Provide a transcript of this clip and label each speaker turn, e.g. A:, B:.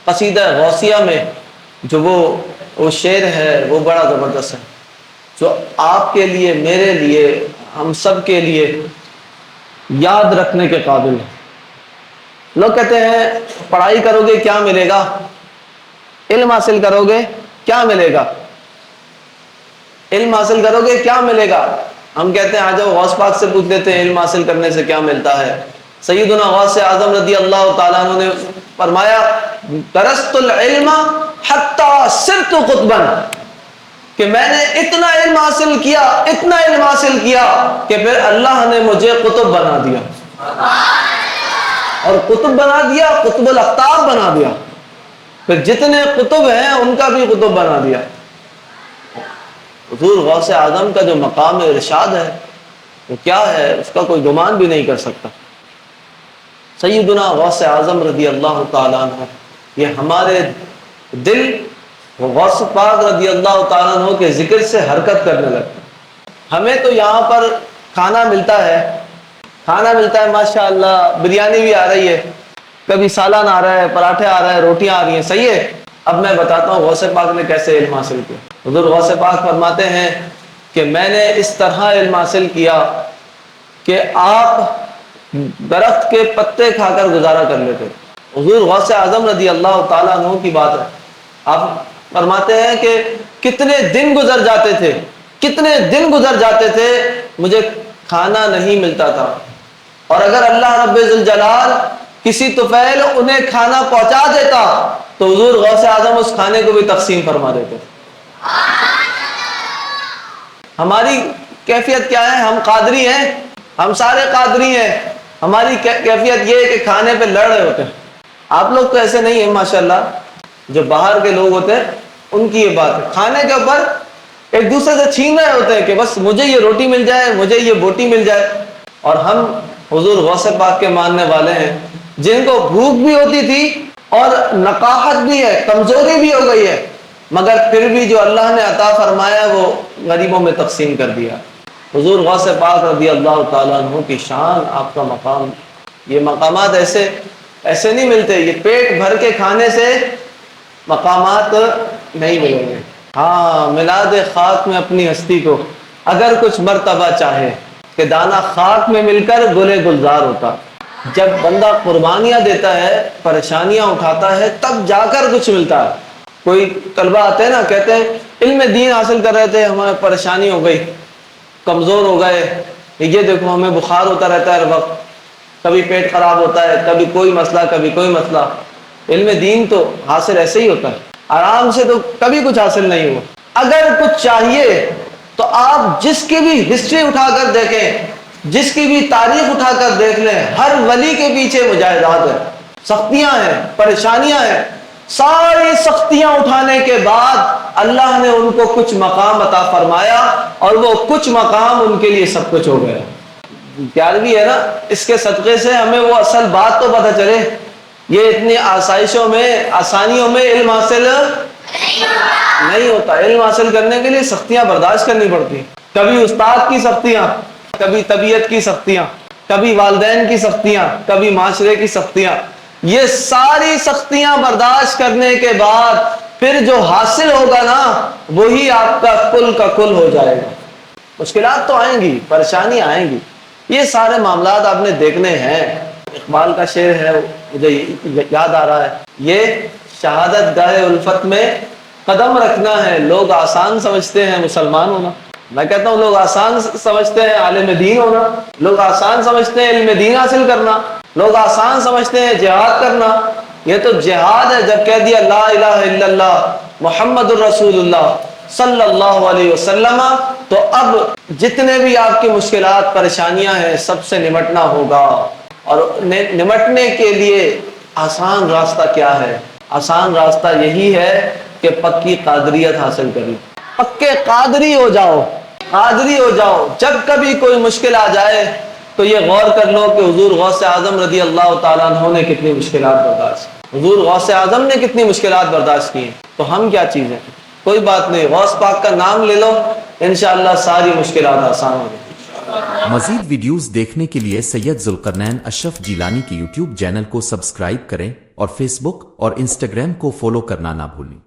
A: قصیدہ غوثیہ میں جو وہ شعر ہے وہ بڑا زبردست ہے، جو آپ کے لیے، میرے لیے، ہم سب کے لیے یاد رکھنے کے قابل ہے۔ لوگ کہتے ہیں پڑھائی کرو گے کیا ملے گا، علم حاصل کرو گے کیا ملے گا، علم حاصل کرو گے کیا ملے گا۔ ہم کہتے ہیں آ جاؤ غوث پاک سے پوچھ لیتے ہیں علم حاصل کرنے سے کیا ملتا ہے۔ سیدنا غوث اعظم رضی اللہ تعالیٰ عنہ نے فرمایا درست العلم حتی صرت قطبا، کہ میں نے اتنا علم حاصل کیا، اتنا علم حاصل کیا کہ پھر اللہ نے مجھے قطب بنا دیا، اور قطب بنا دیا، قطب الاقطاب بنا دیا، پھر جتنے قطب ہیں ان کا بھی قطب بنا دیا۔ حضور غوث اعظم کا جو مقام ارشاد ہے وہ کیا ہے، اس کا کوئی گمان بھی نہیں کر سکتا۔ سیدنا غوث اعظم رضی اللہ تعالیٰ عنہ، یہ ہمارے دل غوث پاک رضی اللہ تعالیٰ عنہ کے ذکر سے حرکت کرنے لگتا ہے۔ ہمیں تو یہاں پر کھانا ملتا ہے، ماشاءاللہ بریانی بھی آ رہی ہے، کبھی سالن آ رہا ہے، پراٹھے آ رہے ہیں، روٹیاں آ رہی ہیں، صحیح ہے۔ اب میں بتاتا ہوں غوث پاک نے کیسے علم حاصل کیا۔ حضور غوث پاک فرماتے ہیں کہ میں نے اس طرح علم حاصل کیا کہ آپ درخت کے پتے کھا کر گزارا کر لیتے۔ حضور غوث اعظم رضی اللہ تعالیٰ عنہ کی بات ہے، آپ فرماتے ہیں کہ کتنے دن گزر جاتے تھے مجھے کھانا نہیں ملتا تھا، اور اگر اللہ رب ذوالجلال کسی طفیل انہیں کھانا پہنچا دیتا تو حضور غوث اعظم اس کھانے کو بھی تقسیم فرما دیتے۔ ہماری کیفیت کیا ہے؟ ہم قادری ہیں، ہم سارے قادری ہیں، ہماری کیفیت یہ ہے کہ کھانے پہ لڑ رہے ہوتے ہیں۔ آپ لوگ تو ایسے نہیں ہیں ماشاءاللہ، جو باہر کے لوگ ہوتے ہیں ان کی یہ بات ہے، کھانے کے اوپر ایک دوسرے سے چھین رہے ہوتے ہیں کہ بس مجھے یہ روٹی مل جائے، مجھے یہ بوٹی مل جائے۔ اور ہم حضور غوث پاک کے ماننے والے ہیں جن کو بھوک بھی ہوتی تھی اور نقاہت بھی ہے، کمزوری بھی ہو گئی ہے، مگر پھر بھی جو اللہ نے عطا فرمایا وہ غریبوں میں تقسیم کر دیا۔ حضور غوث پاک رضی اللہ تعالیٰ عنہ کی شان، آپ کا مقام، یہ مقامات ایسے نہیں ملتے، یہ پیٹ بھر کے کھانے سے مقامات نہیں ملیں گے۔ ہاں، ملاد خاک میں اپنی ہستی کو اگر کچھ مرتبہ چاہے کہ دانہ خاک میں مل کر گلے گلزار ہوتا۔ جب بندہ قربانیاں دیتا ہے، پریشانیاں اٹھاتا ہے، تب جا کر کچھ ملتا ہے۔ کوئی طلبہ آتے ہیں نا، کہتے ہیں علم دین حاصل کر رہے تھے، ہمیں پریشانی ہو گئی، کمزور ہو گئے، یہ دیکھو ہمیں بخار ہوتا رہتا ہے ہر وقت، کبھی پیٹ خراب ہوتا ہے، کبھی کوئی مسئلہ، کبھی کوئی مسئلہ۔ علم دین تو حاصل ایسے ہی ہوتا ہے، آرام سے تو کبھی کچھ حاصل نہیں ہوا۔ اگر کچھ چاہیے تو آپ جس کی بھی ہسٹری اٹھا کر دیکھیں، جس کی بھی تاریخ اٹھا کر دیکھ لیں، ہر ولی کے پیچھے مجاہدات ہیں، سختیاں ہیں، پریشانیاں ہیں۔ ساری سختیاں اٹھانے کے بعد اللہ نے ان کو کچھ مقام عطا فرمایا، اور وہ کچھ مقام ان کے لیے سب کچھ ہو گیا۔ پیار بھی ہے نا، اس کے صدقے سے ہمیں وہ اصل بات تو پتہ چلے۔ یہ اتنی آسائشوں میں، آسانیوں میں علم حاصل نہیں ہوتا۔ علم حاصل کرنے کے لیے سختیاں برداشت کرنی پڑتی، کبھی استاد کی سختیاں، کبھی طبیعت کی سختیاں، کبھی والدین کی سختیاں، کبھی معاشرے کی سختیاں۔ یہ ساری سختیاں برداشت کرنے کے بعد پھر جو حاصل ہوگا نا، وہی آپ کا کل ہو جائے گا۔ مشکلات تو آئیں گی، پریشانیاں آئیں گی، یہ سارے معاملات آپ نے دیکھنے ہیں۔ اقبال کا شعر ہے، مجھے یاد آ رہا ہے، یہ شہادت گاہ الفت میں قدم رکھنا ہے، لوگ آسان سمجھتے ہیں مسلمان ہونا۔ میں کہتا ہوں لوگ آسان سمجھتے ہیں عالم دین ہونا، لوگ آسان سمجھتے ہیں علم دین حاصل کرنا، لوگ آسان سمجھتے ہیں جہاد کرنا۔ یہ تو جہاد ہے، جب کہہ دیا لا الہ الا اللہ محمد الرسول اللہ صلی اللہ علیہ وسلم، تو اب جتنے بھی آپ کی مشکلات، پریشانیاں ہیں، سب سے نمٹنا ہوگا۔ اور نمٹنے کے لیے آسان راستہ کیا ہے؟ آسان راستہ یہی ہے کہ پکی قادریت حاصل کر لو، پکے قادری ہو جاؤ، قادری ہو جاؤ۔ جب کبھی کوئی مشکل آ جائے تو یہ غور کر لو کہ حضور غوث اعظم رضی اللہ تعالیٰ عنہ نے کتنی مشکلات برداشت کی، حضور غوث اعظم نے کتنی مشکلات برداشت کی، تو ہم کیا چیز ہیں؟ کوئی بات نہیں، غوث پاک کا نام لے لو، انشاءاللہ ساری مشکلات آسان ہو جائیں۔
B: مزید ویڈیوز دیکھنے کے لیے سید ذوالقرنین اشرف جیلانی کی یوٹیوب چینل کو سبسکرائب کریں اور فیس بک اور انسٹاگرام کو فالو کرنا نہ بھولیں۔